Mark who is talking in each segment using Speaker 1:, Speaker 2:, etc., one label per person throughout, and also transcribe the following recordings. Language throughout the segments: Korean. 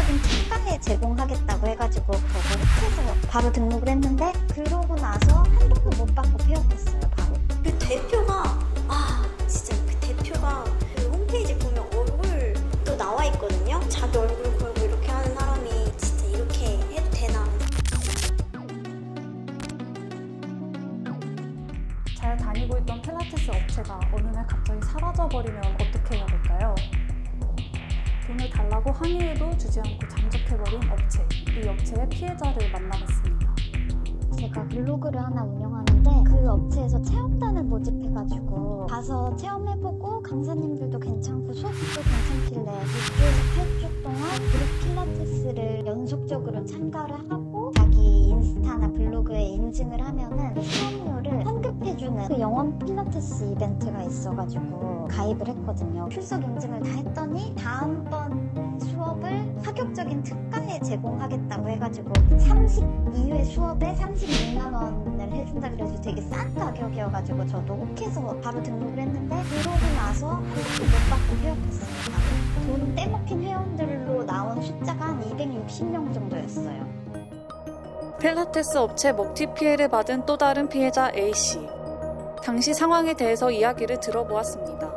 Speaker 1: 합법적인 특가에 제공하겠다고 해가지고 그거 혹해서 바로 등록을 했는데 그러고 나서 한 번도 못 받고 폐업했어요. 바로.
Speaker 2: 그 대표가 진짜 그 대표가 그 홈페이지 보면 얼굴도 나와 있거든요. 자기 얼굴 걸고 이렇게 하는 사람이 진짜 이렇게 해도 되나.
Speaker 3: 잘 다니고 있던 필라테스 업체가 어느 날 갑자기 사라져버리면 어떻게 해야 될까요? 돈을 달라고 항의해도 주지 않고 잠적해버린 업체. 이 업체의 피해자를 만나봤습니다.
Speaker 1: 제가 블로그를 하나 운영하는데 그 업체에서 체험단을 모집해가지고 가서 체험해보고 강사님들도 괜찮고 수업도 괜찮길래 6주에서 8주 동안 그룹 필라테스를 연속적으로 참가를 하고 자기 인스타나 블로그에 인증을 하면은 수업료를 환급해주는 그 영원 필라테스 이벤트가 있어가지고 가입을 했거든요. 출석 인증을 다 했더니 다음번 수업을 파격적인 특가에 제공하겠다고 해가지고 32회 수업에 36만 원을 해준다 그래서 되게 싼 가격이어가지고 저도 혹해서 바로 등록을 했는데 그러고 나서 한 번도 못 받고 폐업했습니다. 돈 떼먹힌 회원들로 나온 숫자가 한 260명 정도였어요.
Speaker 3: 필라테스 업체 먹튀 피해를 받은 또 다른 피해자 A씨. 당시 상황에 대해서 이야기를 들어보았습니다.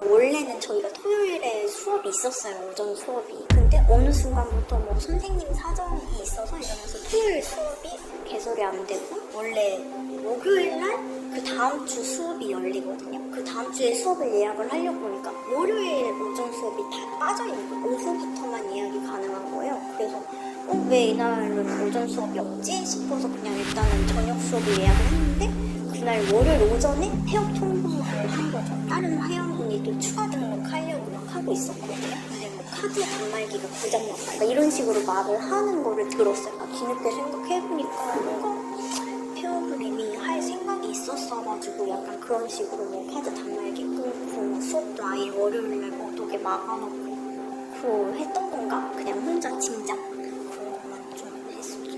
Speaker 2: 원래는 저희가 토요일에 수업이 있었어요. 오전 수업이. 근데 어느 순간부터 뭐 선생님 사정이 있어서 이러면서 토요일 수업이 개설이 안 되고 원래 목요일날 그 다음 주 수업이 열리거든요. 그 다음 주에 수업을 예약을 하려고 보니까 월요일 오전 수업이 다 빠져있는 거예요. 오후부터만 예약이 가능한 거예요. 그래서 왜 이날은 오전 수업이 없지 싶어서 그냥 일단은 저녁 수업을 예약을 했는데 그날 월요일 오전에 폐업 통보를 한 거죠. 다른 회원분이 또 추가 등록하려고 막 하고 있었거든요. 근데 뭐 카드 단말기가 고장났다 막 이런 식으로 말을 하는 거를 들었어요. 뒤늦게 생각해보니까 뭔가 폐업을 이미 할 생각이 있었어가지고 약간 그런 식으로 뭐 카드 단말기 끊고 수업도 아예 월요일날 못 오게 막아놓고 했던 건가? 그냥 혼자 짐작? 그런 것만 좀 했었죠.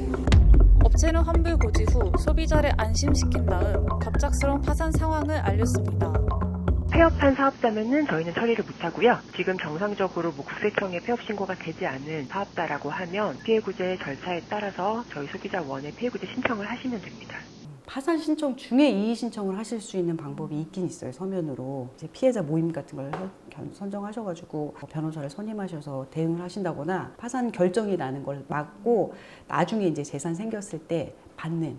Speaker 3: 업체는 환불 고지 후 소비자를 안심시킨 다음 갑작스러운 파산 상황을 알렸습니다.
Speaker 4: 폐업한 사업자면은 저희는 처리를 못하고요. 지금 정상적으로 국세청에 폐업 신고가 되지 않은 사업자라고 하면 피해구제 절차에 따라서 저희 소비자원에 피해구제 신청을 하시면 됩니다.
Speaker 5: 파산 신청 중에 이의 신청을 하실 수 있는 방법이 있긴 있어요. 서면으로 이제 피해자 모임 같은 걸 선정하셔가지고 변호사를 선임하셔서 대응을 하신다거나 파산 결정이 나는 걸 막고 나중에 이제 재산 생겼을 때 받는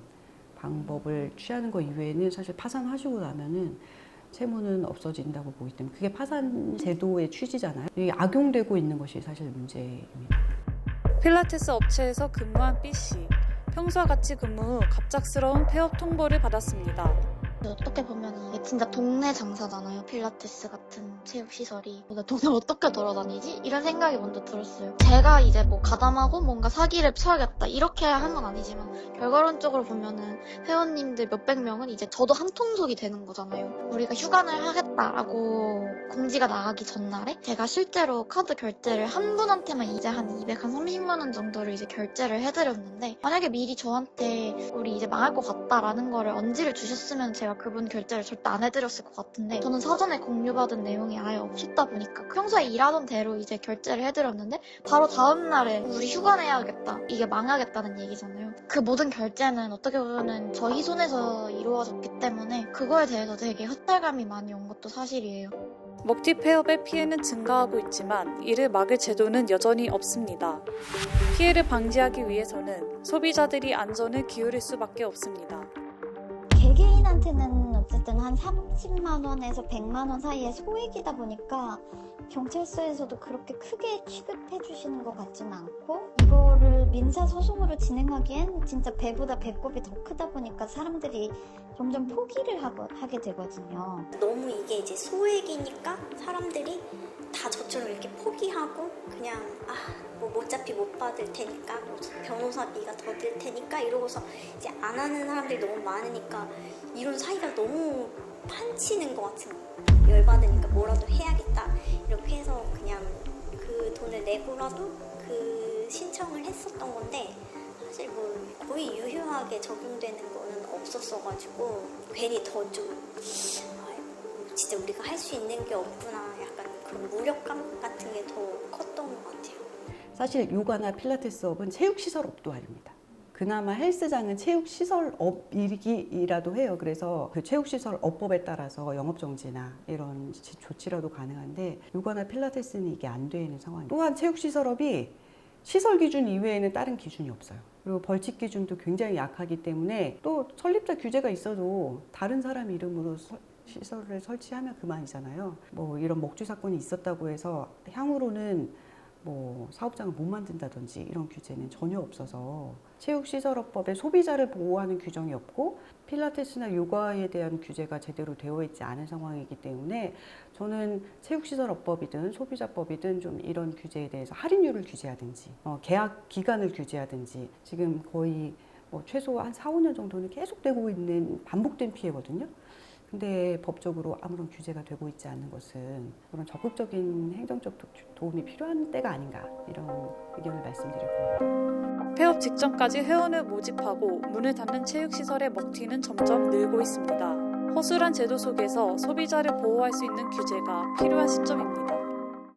Speaker 5: 방법을 취하는 거 이외에는 사실 파산하시고 나면은 채무는 없어진다고 보기 때문에 그게 파산 제도의 취지잖아요. 이게 악용되고 있는 것이 사실 문제입니다.
Speaker 3: 필라테스 업체에서 근무한 B씨. 평소와 같이 근무 후 갑작스러운 폐업 통보를 받았습니다.
Speaker 6: 어떻게 보면 이게 진짜 동네 장사잖아요. 필라테스 같은 체육시설이. 나 돈을 어떻게 돌아다니지? 이런 생각이 먼저 들었어요. 제가 이제 뭐 가담하고 뭔가 사기를 쳐야겠다 이렇게 한 건 아니지만 결과론적으로 보면은 회원님들 몇백 명은 이제 저도 한 통속이 되는 거잖아요. 우리가 휴관을 하겠다라고 공지가 나가기 전날에 제가 실제로 카드 결제를 한 분한테만 이제 한 30만 원 정도를 이제 결제를 해드렸는데 만약에 미리 저한테 우리 이제 망할 것 같다라는 거를 언지를 주셨으면 제가 그분 결제를 절대 안 해드렸을 것 같은데 저는 사전에 공유받은 내용이 아예 없었다 보니까 평소에 일하던 대로 이제 결제를 해드렸는데 바로 다음날에 우리 휴가 내야겠다 이게 망하겠다는 얘기잖아요. 그 모든 결제는 어떻게 보면 저희 손에서 이루어졌기 때문에 그거에 대해서 되게 허탈감이 많이 온 것도 사실이에요.
Speaker 3: 먹튀 폐업의 피해는 증가하고 있지만 이를 막을 제도는 여전히 없습니다. 피해를 방지하기 위해서는 소비자들이 안전을 기울일 수밖에 없습니다.
Speaker 1: 개개인한테는 어쨌든 한 30만 원에서 100만 원 사이의 소액이다 보니까 경찰서에서도 그렇게 크게 취급해 주시는 것 같지는 않고 이거를 민사소송으로 진행하기엔 진짜 배보다 배꼽이 더 크다 보니까 사람들이 점점 포기를 하게 되거든요.
Speaker 2: 너무 이게 이제 소액이니까 사람들이 다 저처럼 이렇게 포기하고 그냥 뭐 어차피 못 받을 테니까 뭐 변호사비가 더 들 테니까 이러고서 이제 안 하는 사람들이 너무 많으니까 이런 사이가 너무 판치는 것 같은 거예요. 열받으니까 뭐라도 해야겠다 이렇게 해서 그냥 그 돈을 내고라도 그 신청을 했었던 건데 사실 뭐 거의 유효하게 적용되는 거는 없었어가지고 괜히 더 좀 진짜 우리가 할 수 있는 게 없구나 약간 그런 무력감 같은 게 더 컸던
Speaker 5: 사실 요가나 필라테스업은 체육시설업도 아닙니다. 그나마 헬스장은 체육시설업이라도 해요. 그래서 그 체육시설업법에 따라서 영업정지나 이런 조치라도 가능한데 요가나 필라테스는 이게 안 되는 상황입니다. 또한 체육시설업이 시설 기준 이외에는 다른 기준이 없어요. 그리고 벌칙 기준도 굉장히 약하기 때문에 또 설립자 규제가 있어도 다른 사람 이름으로 시설을 설치하면 그만이잖아요. 뭐 이런 먹주 사건이 있었다고 해서 향후로는 뭐 사업장을 못 만든다든지 이런 규제는 전혀 없어서 체육시설업법에 소비자를 보호하는 규정이 없고 필라테스나 요가에 대한 규제가 제대로 되어 있지 않은 상황이기 때문에 저는 체육시설업법이든 소비자법이든 좀 이런 규제에 대해서 할인율을 규제하든지 계약 기간을 규제하든지 지금 거의 뭐 최소 한 4, 5년 정도는 계속되고 있는 반복된 피해거든요. 근데 법적으로 아무런 규제가 되고 있지 않는 것은 그런 적극적인 행정적 도움이 필요한 때가 아닌가 이런 의견을 말씀드릴 겁니다.
Speaker 3: 폐업 직전까지 회원을 모집하고 문을 닫는 체육시설의 먹튀는 점점 늘고 있습니다. 허술한 제도 속에서 소비자를 보호할 수 있는 규제가 필요한 시점입니다.